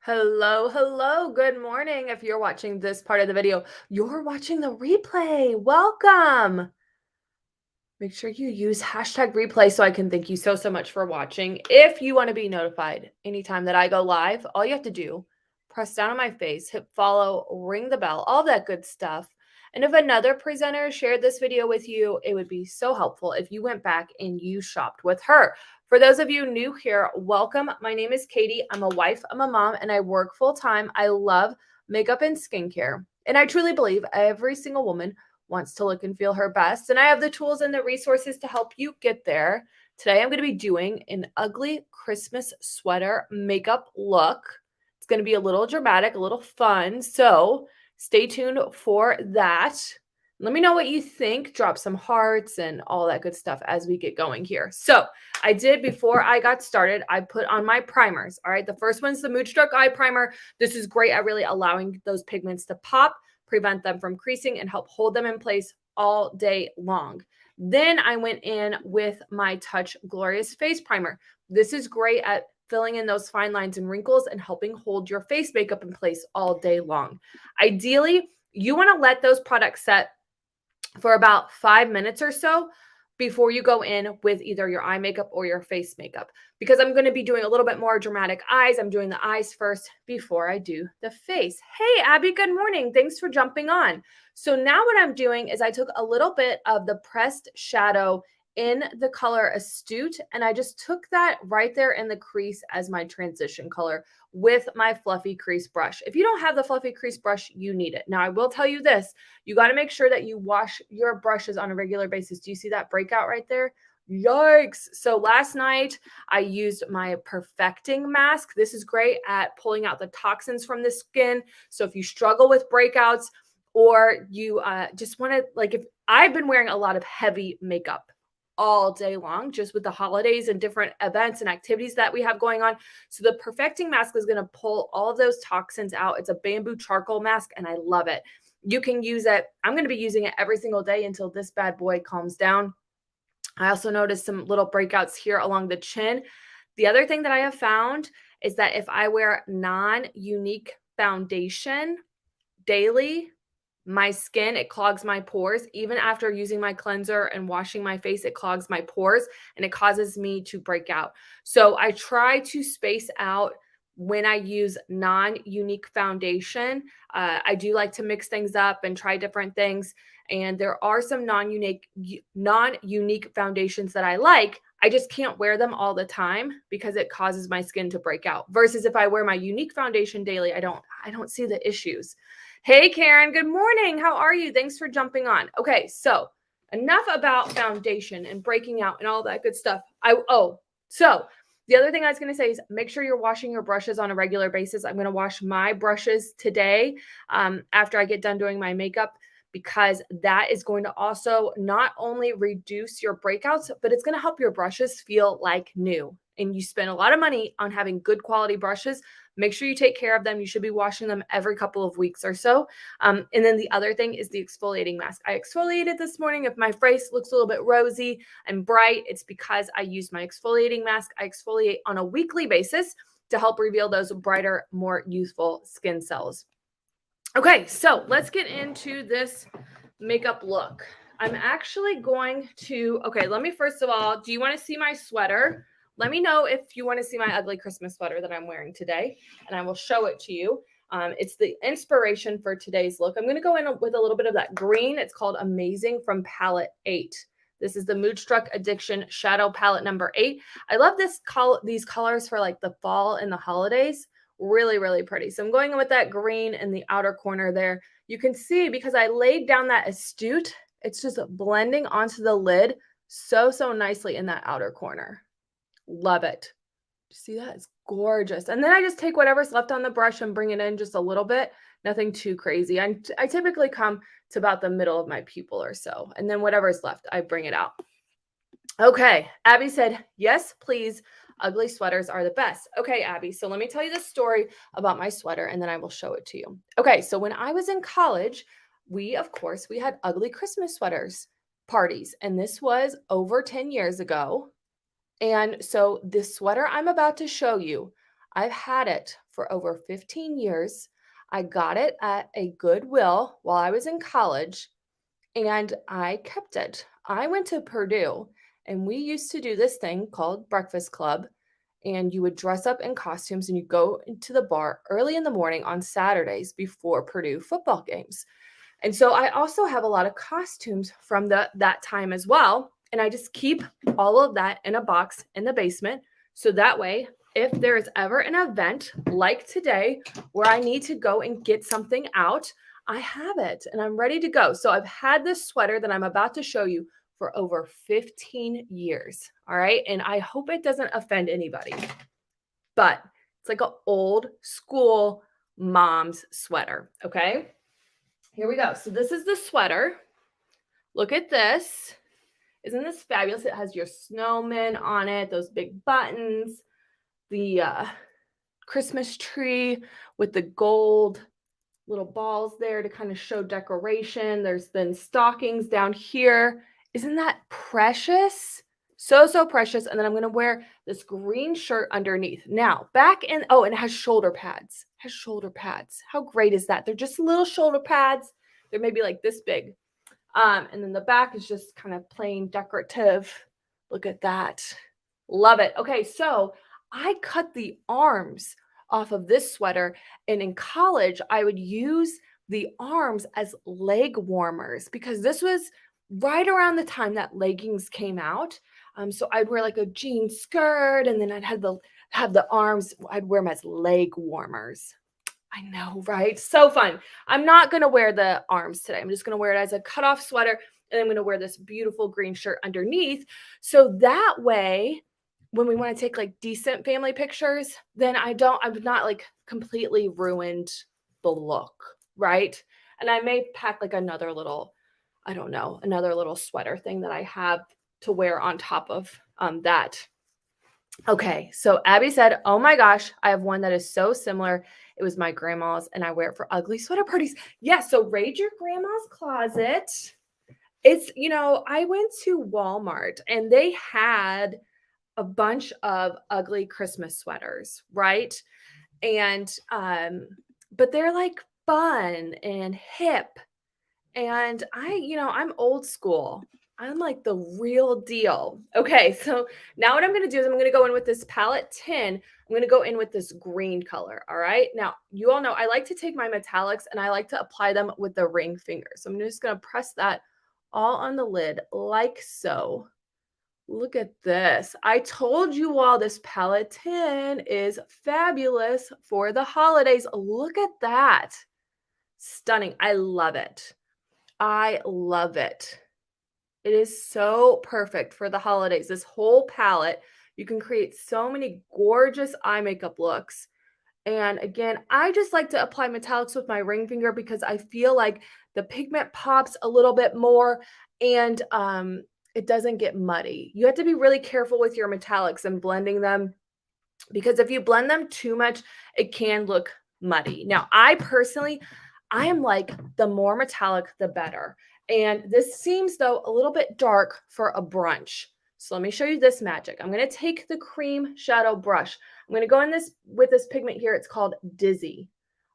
Hello, hello. Good morning. If you're watching this part of the video, you're watching the replay. Welcome. Make sure you use hashtag replay so I can thank you so much for watching. If you want to be notified anytime that I go live, all you have to do, press down on my face, hit follow, ring the bell, all that good stuff. And if another presenter shared this video with you, it would be so helpful if you went back and you shopped with her. For those of you new here, welcome. My name is Katie. I'm a wife, I'm a mom, and I work full time. I love makeup and skincare. And I truly believe every single woman wants to look and feel her best. And I have the tools and the resources to help you get there. Today, I'm going to be doing an ugly Christmas sweater makeup look. It's going to be a little dramatic, a little fun. So stay tuned for that. Let me know what you think. Drop some hearts and all that good stuff as we get going here. So I did, before I got started, I put on my primers. All right. The first one's the Moodstruck Eye Primer. This is great at really allowing those pigments to pop, prevent them from creasing, and help hold them in place all day long. Then I went in with my Touch Glorious Face Primer. This is great at filling in those fine lines and wrinkles and helping hold your face makeup in place all day long. Ideally, you want to let those products set for about 5 minutes or so before you go in with either your eye makeup or your face makeup, because I'm going to be doing a little bit more dramatic eyes. I'm doing the eyes first before I do the face. Hey, Abby, good morning. Thanks for jumping on. So now what I'm doing is I took a little bit of the pressed shadow in the color Astute, and I just took that right there in the crease as my transition color with my fluffy crease brush. If you don't have the fluffy crease brush, you need it. Now, I will tell you this, you got to make sure that you wash your brushes on a regular basis. Do you see that breakout right there? Yikes. So last night I used my perfecting mask. This is great at pulling out the toxins from the skin. So if you struggle with breakouts, or you just want to, like, if I've been wearing a lot of heavy makeup all day long, just with the holidays and different events and activities that we have going on. So the perfecting mask is going to pull all of those toxins out. It's a bamboo charcoal mask and I love it. You can use it. I'm going to be using it every single day until this bad boy calms down. I also noticed some little breakouts here along the chin. The other thing that I have found is that if I wear non-unique foundation daily, my skin, it clogs my pores. Even after using my cleanser and washing my face, it clogs my pores and it causes me to break out. So I try to space out when I use non-unique foundation. I do like to mix things up and try different things. And there are some non-unique foundations that I like. I just can't wear them all the time because it causes my skin to break out. Versus if I wear my unique foundation daily, I don't see the issues. Hey, Karen, good morning. How are you? Thanks for jumping on. Okay, so enough about foundation and breaking out and all that good stuff. So the other thing I was going to say is make sure you're washing your brushes on a regular basis. I'm going to wash my brushes today after I get done doing my makeup, because that is going to also not only reduce your breakouts, but it's going to help your brushes feel like new. And you spend a lot of money on having good quality brushes. Make sure you take care of them. You should be washing them every couple of weeks or so. And then the other thing is the exfoliating mask. I exfoliated this morning. If my face looks a little bit rosy and bright, it's because I used my exfoliating mask. I exfoliate on a weekly basis to help reveal those brighter, more youthful skin cells. Okay, so let's get into this makeup look. I'm actually going to, okay, let me first of all, do you want to see my sweater? Let me know if you want to see my ugly Christmas sweater that I'm wearing today, and I will show it to you. It's the inspiration for today's look. I'm going to go in with a little bit of that green. It's called Amazing from palette 8. This is the Moodstruck Addiction Shadow Palette number 8. I love these colors for like the fall and the holidays. Really, really pretty. So I'm going in with that green in the outer corner there. You can see because I laid down that Astute, it's just blending onto the lid so nicely in that outer corner. Love it. See that? It's gorgeous. And then I just take whatever's left on the brush and bring it in just a little bit. Nothing too crazy. I typically come to about the middle of my pupil or so. And then whatever's left, I bring it out. Okay. Abby said, yes, please. Ugly sweaters are the best. Okay, Abby. So let me tell you the story about my sweater and then I will show it to you. Okay. So when I was in college, of course, we had ugly Christmas sweaters parties. And this was over 10 years ago. And so this sweater I'm about to show you, I've had it for over 15 years. I got it at a Goodwill while I was in college and I kept it. I went to Purdue and we used to do this thing called Breakfast Club. And you would dress up in costumes and you go into the bar early in the morning on Saturdays before Purdue football games. And so I also have a lot of costumes from that time as well. And I just keep all of that in a box in the basement. So that way, if there is ever an event like today where I need to go and get something out, I have it and I'm ready to go. So I've had this sweater that I'm about to show you for over 15 years. All right. And I hope it doesn't offend anybody, but it's like an old school mom's sweater. Okay. Here we go. So this is the sweater. Look at this. Isn't this fabulous? It has your snowman on it, those big buttons, the Christmas tree with the gold little balls there to kind of show decoration. There's then stockings down here. Isn't that precious? So, so precious. And then I'm going to wear this green shirt underneath. Now, back in, oh, and it has shoulder pads. It has shoulder pads. How great is that? They're just little shoulder pads. They're maybe like this big. And then the back is just kind of plain decorative. Look at that. Love it. Okay, so I cut the arms off of this sweater. And in college, I would use the arms as leg warmers because this was right around the time that leggings came out. So I'd wear like a jean skirt and then I'd have the arms, I'd wear them as leg warmers. I know, right? So fun. I'm not going to wear the arms today. I'm just going to wear it as a cutoff sweater. And I'm going to wear this beautiful green shirt underneath. So that way, when we want to take like decent family pictures, then I've not like completely ruined the look, right? And I may pack like another little, I don't know, another little sweater thing that I have to wear on top of that. Okay, so Abby said, oh my gosh, I have one that is so similar. It was my grandma's and I wear it for ugly sweater parties. Yeah, so raid your grandma's closet. It's, I went to Walmart and they had a bunch of ugly Christmas sweaters, right? And but they're like fun and hip. And I'm old school. I'm like the real deal. Okay, so now what I'm going to do is I'm going to go in with this palette 10. I'm going to go in with this green color. All right. Now, you all know I like to take my metallics and I like to apply them with the ring finger. So I'm just going to press that all on the lid like so. Look at this. I told you all this palette 10 is fabulous for the holidays. Look at that. Stunning. I love it. I love it. It is so perfect for the holidays. This whole palette, you can create so many gorgeous eye makeup looks. And again, I just like to apply metallics with my ring finger because I feel like the pigment pops a little bit more and it doesn't get muddy. You have to be really careful with your metallics and blending them because if you blend them too much, it can look muddy. Now, I am like the more metallic, the better. And this seems, though, a little bit dark for a brunch. So let me show you this magic. I'm going to take the cream shadow brush. I'm going to go in this with this pigment here. It's called Dizzy.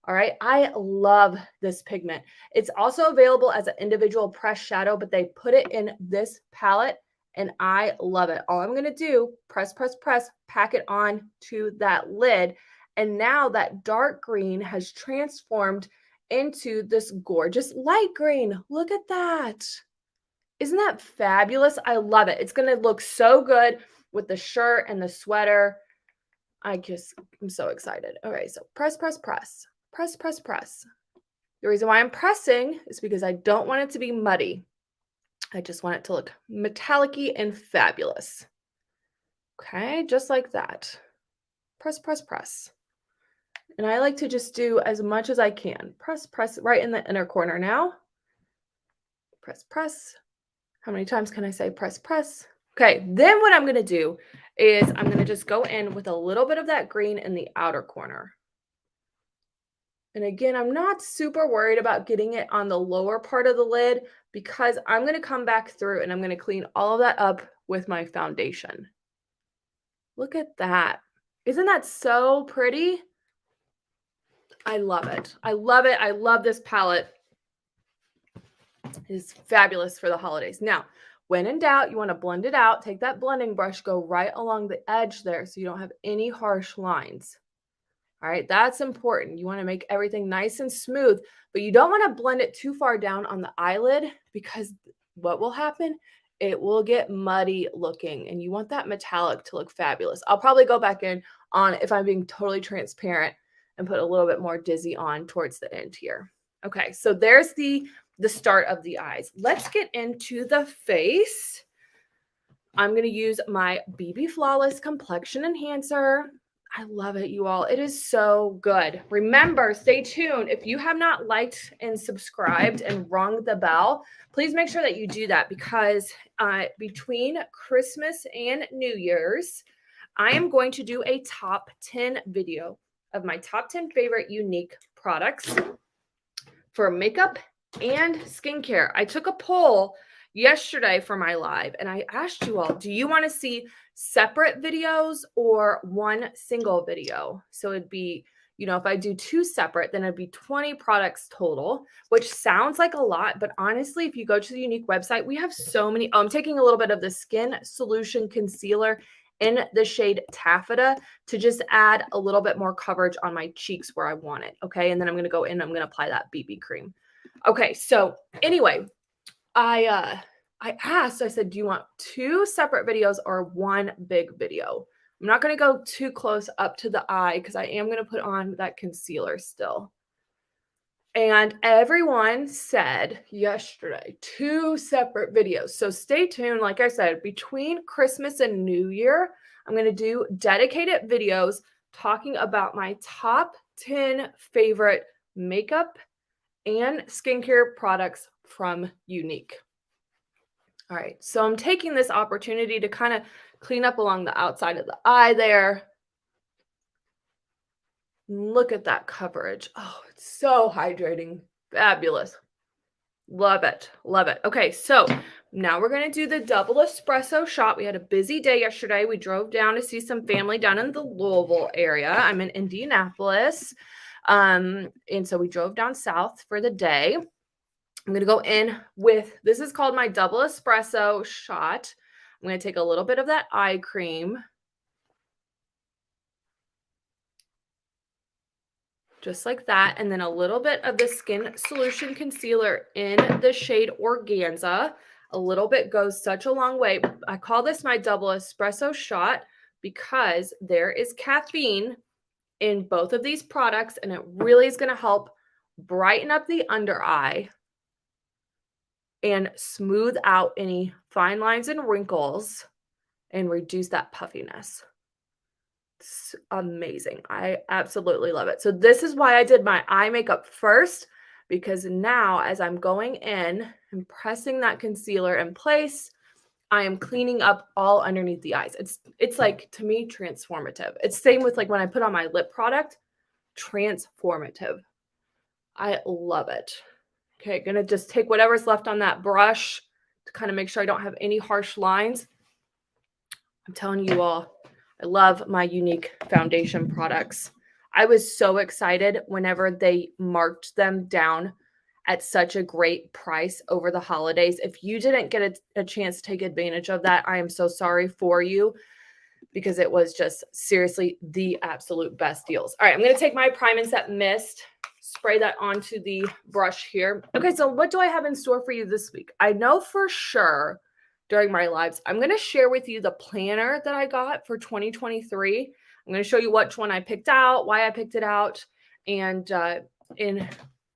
All right. I love this pigment. It's also available as an individual pressed shadow, but they put it in this palette and I love it. All I'm going to do, press, pack it on to that lid. And now that dark green has transformed into this gorgeous light green. Look at that. Isn't that fabulous? I love it. It's going to look so good with the shirt and the sweater. I'm so excited. All right, so press. The reason why I'm pressing is because I don't want it to be muddy. I just want it to look metallic-y and fabulous. Okay, just like that. Press. And I like to just do as much as I can. Press right in the inner corner now. Press. How many times can I say press? Okay, then what I'm going to do is I'm going to just go in with a little bit of that green in the outer corner. And again, I'm not super worried about getting it on the lower part of the lid because I'm going to come back through and I'm going to clean all of that up with my foundation. Look at that. Isn't that so pretty? I love it. I love it. I love this palette. It is fabulous for the holidays. Now, when in doubt, you want to blend it out. Take that blending brush, go right along the edge there so you don't have any harsh lines. All right, that's important. You want to make everything nice and smooth, but you don't want to blend it too far down on the eyelid because what will happen? It will get muddy looking and you want that metallic to look fabulous. I'll probably go back in on, if I'm being totally transparent, and put a little bit more Dizzy on towards the end here. Okay, so there's the start of the eyes. Let's get into the face. I'm going to use my BB Flawless Complexion Enhancer. I love it, you all. It is so good. Remember, stay tuned. If you have not liked and subscribed and rung the bell, please make sure that you do that because between Christmas and New Year's, I am going to do a top 10 video of my top 10 favorite Younique products for makeup and skincare. I took a poll yesterday for my live and I asked you all, do you want to see separate videos or one single video? So it'd be, you know, if I do two separate, then it'd be 20 products total, which sounds like a lot, but honestly, if you go to the Younique website, we have so many. I'm taking a little bit of the Skin Solution Concealer in the shade Taffeta to just add a little bit more coverage on my cheeks where I want it. Okay. And then I'm going to go in, I'm going to apply that BB cream. Okay. So anyway, I asked, I said, do you want two separate videos or one big video? I'm not going to go too close up to the eye because I am going to put on that concealer still. And everyone said yesterday, two separate videos. So stay tuned. Like I said, between Christmas and New Year, I'm going to do dedicated videos talking about my top 10 favorite makeup and skincare products from Younique. All right, so I'm taking this opportunity to kind of clean up along the outside of the eye there. Look at that coverage. Oh, it's so hydrating. Fabulous. Love it. Love it. Okay, so now we're going to do the double espresso shot. We had a busy day yesterday. We drove down to see some family down in the Louisville area. I'm in Indianapolis. And so we drove down south for the day. I'm going to go in with, this is called my double espresso shot. I'm going to take a little bit of that eye cream. Just like that. And then a little bit of the Skin Solution Concealer in the shade Organza. A little bit goes such a long way. I call this my double espresso shot because there is caffeine in both of these products and it really is going to help brighten up the under eye and smooth out any fine lines and wrinkles and reduce that puffiness. It's amazing. I absolutely love it. So this is why I did my eye makeup first, because now as I'm going in and pressing that concealer in place, I am cleaning up all underneath the eyes. It's like, to me, transformative. It's same with like when I put on my lip product, transformative. I love it. Okay, gonna just take whatever's left on that brush to kind of make sure I don't have any harsh lines. I'm telling you all, I love my Younique foundation products. I was so excited whenever they marked them down at such a great price over the holidays. If you didn't get a chance to take advantage of that, I am so sorry for you because it was just seriously the absolute best deals. All right, I'm going to take my Prime and Set Mist, spray that onto the brush here. Okay, so what do I have in store for you this week? I know for sure during my lives, I'm going to share with you the planner that I got for 2023. I'm going to show you which one I picked out, why I picked it out, and in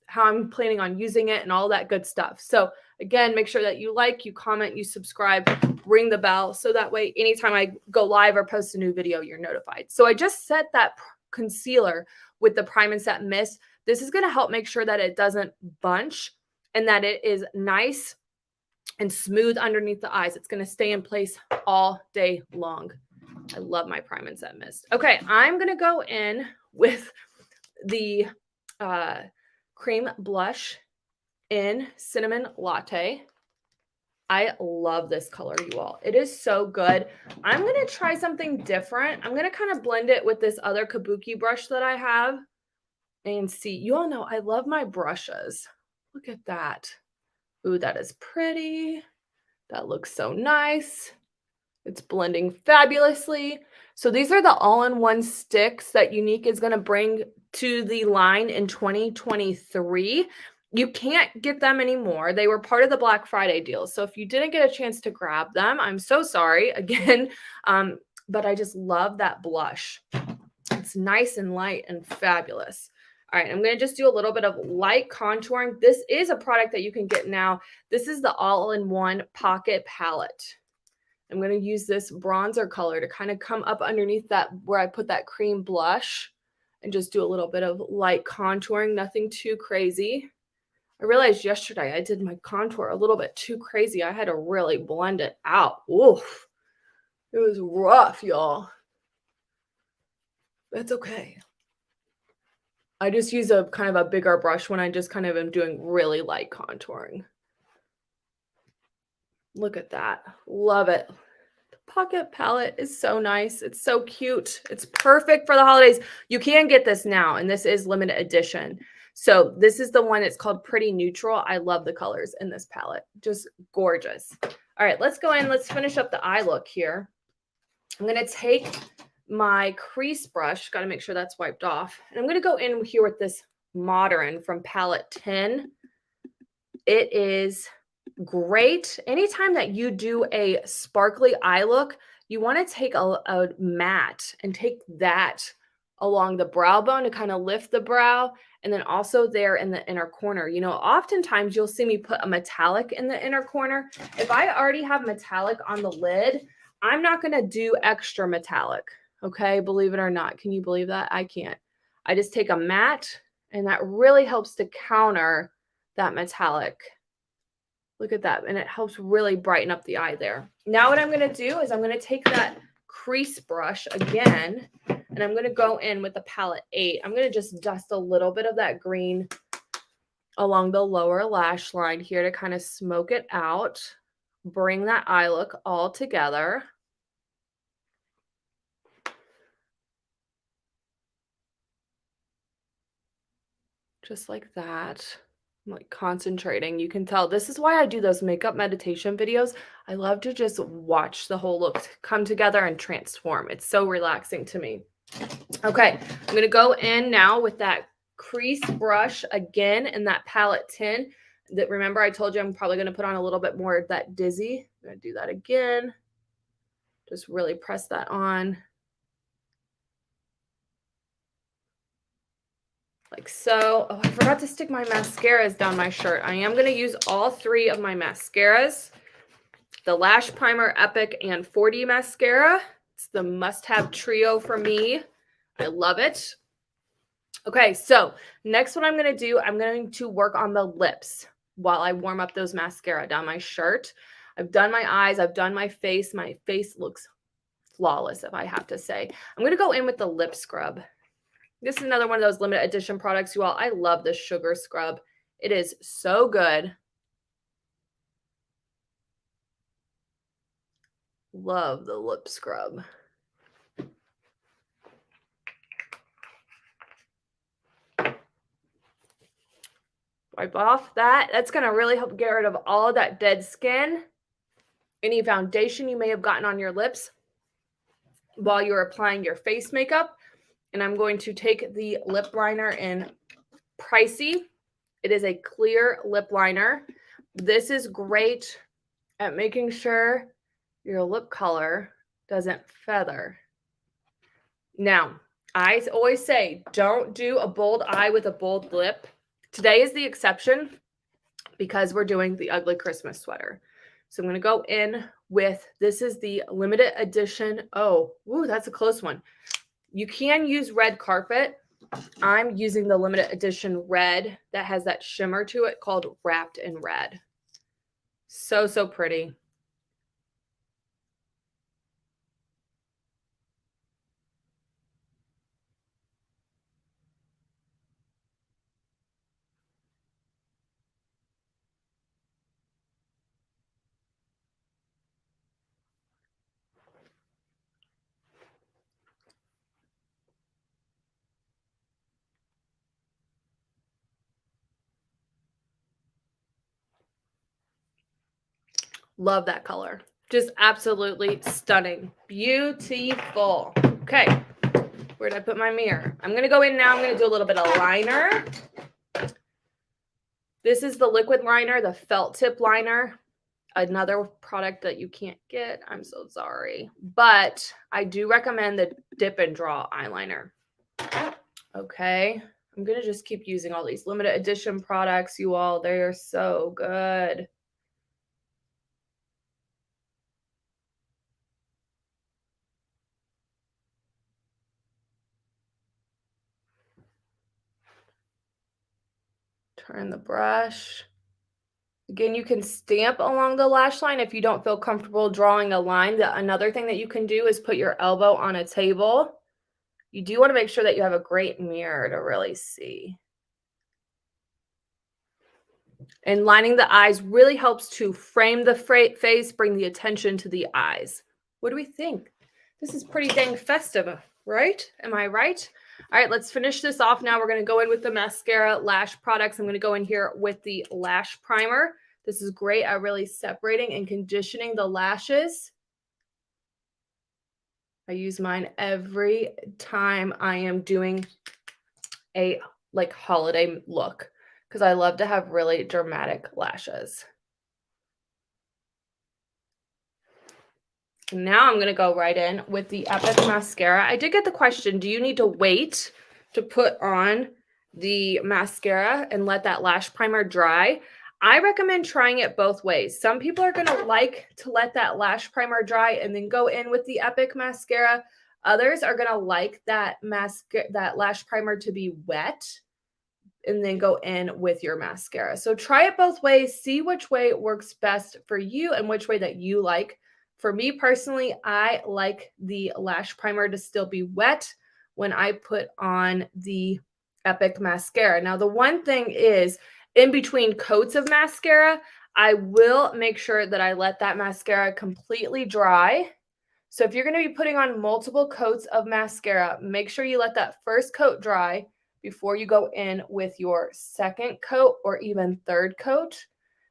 how I'm planning on using it and all that good stuff. So again, make sure that you like, you comment, you subscribe, ring the bell, so that way anytime I go live or post a new video, you're notified. So I just set that concealer with the Prime and Set Mist. This is going to help make sure that it doesn't bunch and that it is nice and smooth underneath the eyes. It's going to stay in place all day long. I love my Prime and Set Mist. Okay, I'm going to go in with the cream blush in Cinnamon Latte. I love this color, you all. It is so good. I'm going to try something different. I'm going to kind of blend it with this other Kabuki brush that I have and see. You all know I love my brushes. Look at that. Ooh, that is pretty. That looks so nice. It's blending fabulously. So these are the all-in-one sticks that Younique is going to bring to the line in 2023. You can't get them anymore. They were part of the Black Friday deal. So if you didn't get a chance to grab them, I'm so sorry again. But I just love that blush. It's nice and light and fabulous. All right, I'm going to just do a little bit of light contouring. This is a product that you can get now. This is the all-in-one pocket palette. I'm going to use this bronzer color to kind of come up underneath that where I put that cream blush and just do a little bit of light contouring, nothing too crazy. I realized yesterday I did my contour a little bit too crazy. I had to really blend it out. Oof. It was rough, y'all. That's okay. I just use a kind of a bigger brush when I just kind of am doing really light contouring. Look at that. Love it. Pocket palette is so nice. It's so cute. It's perfect for the holidays. You can get this now, and this is limited edition. So this is the one. It's called Pretty Neutral. I love the colors in this palette. Just gorgeous. All right, let's go in. Let's finish up the eye look here. I'm going to take my crease brush. Got to make sure that's wiped off. And I'm going to go in here with this Modern from palette 10. It is great. Anytime that you do a sparkly eye look, you want to take a matte and take that along the brow bone to kind of lift the brow, and then also there in the inner corner. You know, oftentimes you'll see me put a metallic in the inner corner. If I already have metallic on the lid, I'm not going to do extra metallic. Okay, believe it or not. Can you believe that? I can't. I just take a matte, and that really helps to counter that metallic. Look at that. And it helps really brighten up the eye there. Now what I'm going to do is I'm going to take that crease brush again, and I'm going to go in with the palette 8. I'm going to just dust a little bit of that green along the lower lash line here to kind of smoke it out. Bring that eye look all together. Just like that. I'm like concentrating. You can tell this is why I do those makeup meditation videos. I love to just watch the whole look come together and transform. It's so relaxing to me. Okay, I'm going to go in now with that crease brush again in that palette 10. That, remember, I told you I'm probably going to put on a little bit more of that Dizzy. I'm going to do that again. Just really press that on. Like so. Oh, I forgot to stick my mascaras down my shirt. I am going to use all 3 of my mascaras. The Lash Primer Epic and 4D mascara. It's the must-have trio for me. I love it. Okay, so next what I'm going to do, I'm going to work on the lips while I warm up those mascara down my shirt. I've done my eyes. I've done my face. My face looks flawless, if I have to say. I'm going to go in with the lip scrub. This is another one of those limited edition products, you all. I love this sugar scrub. It is so good. Love the lip scrub. Wipe off that. That's going to really help get rid of all of that dead skin. Any foundation you may have gotten on your lips while you're applying your face makeup. And I'm going to take the lip liner in Pricey. It is a clear lip liner. This is great at making sure your lip color doesn't feather. Now, I always say, don't do a bold eye with a bold lip. Today is the exception because we're doing the ugly Christmas sweater. So I'm going to go in with, this is the limited edition. Oh, ooh, that's a close one. You can use red carpet. I'm using the limited edition red that has that shimmer to it called Wrapped in Red. So, so pretty. Love that color. Just absolutely stunning. Beautiful. Okay. Where did I put my mirror? I'm going to go in now. I'm going to do a little bit of liner. This is the liquid liner, the felt tip liner. Another product that you can't get. I'm so sorry. But I do recommend the Dip and Draw eyeliner. Okay. I'm going to just keep using all these limited edition products, you all. They are so good. Turn the brush. Again, you can stamp along the lash line if you don't feel comfortable drawing a line. Another thing that you can do is put your elbow on a table. You do want to make sure that you have a great mirror to really see. And lining the eyes really helps to frame the face, bring the attention to the eyes. What do we think? This is pretty dang festive, right? Am I right? All right, let's finish this off now. We're going to go in with the mascara lash products. I'm going to go in here with the lash primer. This is great at really separating and conditioning the lashes. I use mine every time I am doing a holiday look because I love to have really dramatic lashes. Now I'm going to go right in with the Epic Mascara. I did get the question, do you need to wait to put on the mascara and let that lash primer dry? I recommend trying it both ways. Some people are going to like to let that lash primer dry and then go in with the Epic Mascara. Others are going to like that lash primer to be wet and then go in with your mascara. So try it both ways. See which way works best for you and which way that you like. For me personally, I like the lash primer to still be wet when I put on the Epic Mascara. Now, the one thing is, in between coats of mascara, I will make sure that I let that mascara completely dry. So if you're going to be putting on multiple coats of mascara, make sure you let that first coat dry before you go in with your second coat or even third coat.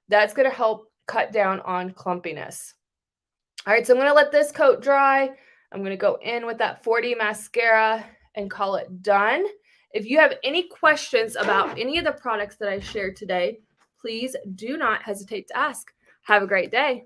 That's going to help cut down on clumpiness. All right, so I'm going to let this coat dry. I'm going to go in with that 4D mascara and call it done. If you have any questions about any of the products that I shared today, please do not hesitate to ask. Have a great day.